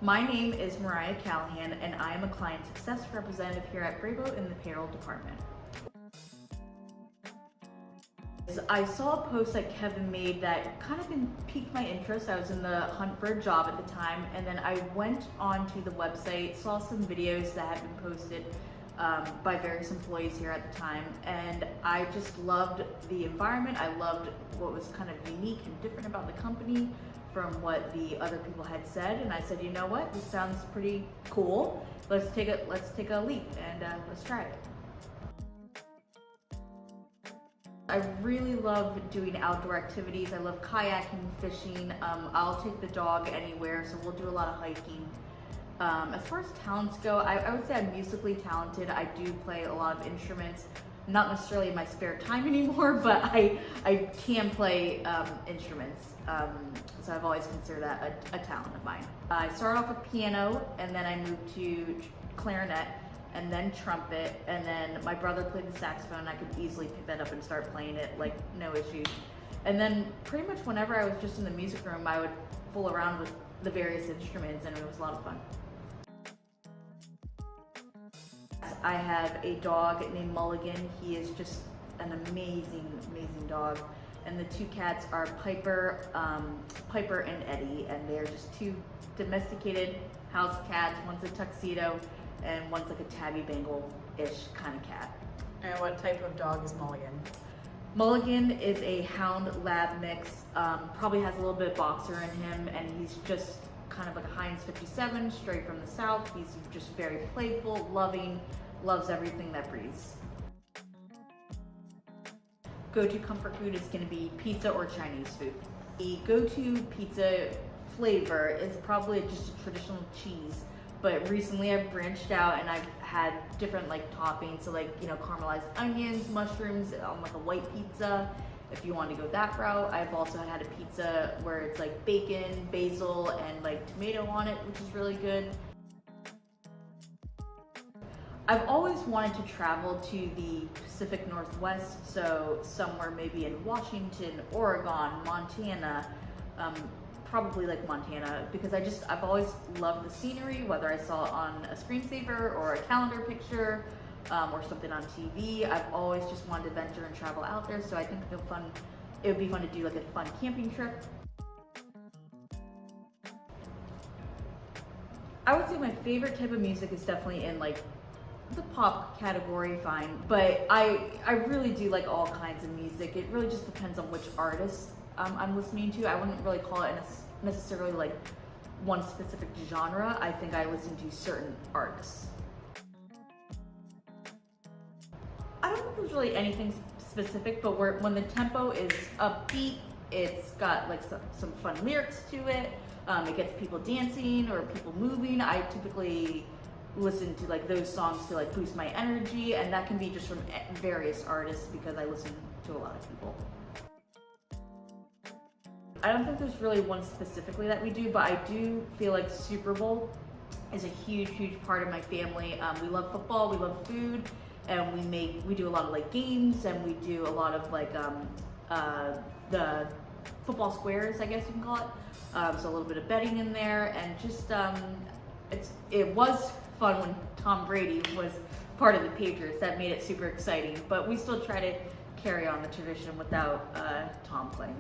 My name is Mariah Callahan, and I am a client success representative here at Brabo in the payroll department. I saw a post that Kevin made that kind of piqued my interest. I was in the hunt for a job at the time, and then I went onto the website, saw some videos that had been posted by various employees here at the time, and I just loved the environment. I loved what was kind of unique and different about the company from what the other people had said, and I said, you know what, this sounds pretty cool. Let's take a leap and let's try it. I really love doing outdoor activities. I love kayaking, fishing. I'll take the dog anywhere, so we'll do a lot of hiking. As far as talents go, I would say I'm musically talented. I do play a lot of instruments, not necessarily in my spare time anymore, but I can play instruments. So I've always considered that a talent of mine. I started off with piano, and then I moved to clarinet, and then trumpet, and then my brother played the saxophone. I could easily pick that up and start playing it, like no issue. And then pretty much whenever I was just in the music room, I would fool around with the various instruments, and it was a lot of fun. I have a dog named Mulligan. He is just an amazing, amazing dog. And the two cats are Piper and Eddie, and they're just two domesticated house cats. One's a tuxedo, and one's like a tabby Bengal-ish kind of cat. And what type of dog is Mulligan? Mulligan is a hound lab mix, probably has a little bit of boxer in him, and he's just kind of like a Heinz 57, straight from the south. He's just very playful, loving, loves everything that breathes. Go-to comfort food is going to be pizza or Chinese food. The go-to pizza flavor is probably just a traditional cheese, but recently I've branched out and I've had different like toppings, so like, you know, caramelized onions, mushrooms on like a white pizza, if you want to go that route. I've also had a pizza where it's like bacon, basil, and like tomato on it, which is really good. I've always wanted to travel to the Pacific Northwest, so somewhere maybe in Washington, Oregon, Montana, probably like Montana, because I've always loved the scenery, whether I saw it on a screensaver or a calendar picture or something on TV. I've always just wanted to venture and travel out there, so I think it would be fun to do like a fun camping trip. I would say my favorite type of music is definitely in like the pop category, fine, but I really do like all kinds of music. It really just depends on which artist I'm listening to. I wouldn't really call it necessarily like one specific genre. I think I listen to certain artists. I don't think there's really anything specific, but when the tempo is upbeat, it's got like some fun lyrics to it. It gets people dancing or people moving. I typically listen to like those songs to like boost my energy, and that can be just from various artists because I listen to a lot of people. I don't think there's really one specifically that we do, but I do feel like Super Bowl is a huge part of my family. We love football, we love food, and we do a lot of like games, and we do a lot of like the football squares, I guess you can call it. So a little bit of betting in there, and just it was fun when Tom Brady was part of the Patriots. That made it super exciting, but we still try to carry on the tradition without Tom playing.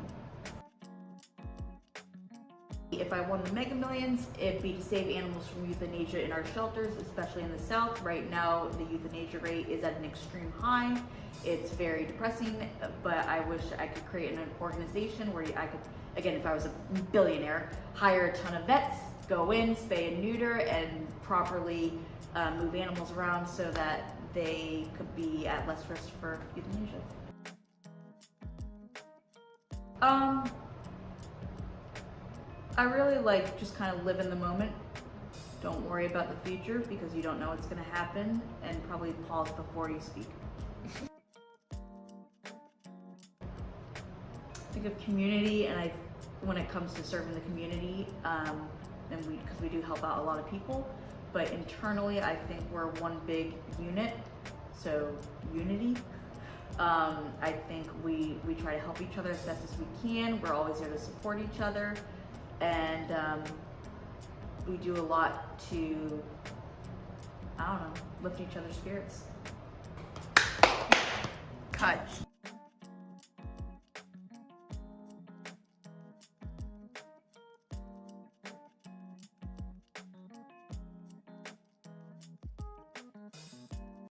If I won the Mega Millions, it'd be to save animals from euthanasia in our shelters, especially in the South. Right now, the euthanasia rate is at an extreme high. It's very depressing, but I wish I could create an organization where I could, again, if I was a billionaire, hire a ton of vets, go in, spay and neuter, and properly move animals around so that they could be at less risk for euthanasia. I really like just kind of live in the moment. Don't worry about the future because you don't know what's going to happen, and probably pause before you speak. Think of community, and when it comes to serving the community, and because we do help out a lot of people, but internally I think we're one big unit, so unity. I think we try to help each other as best as we can. We're always there to support each other, and we do a lot to, I don't know, lift each other's spirits. Cut.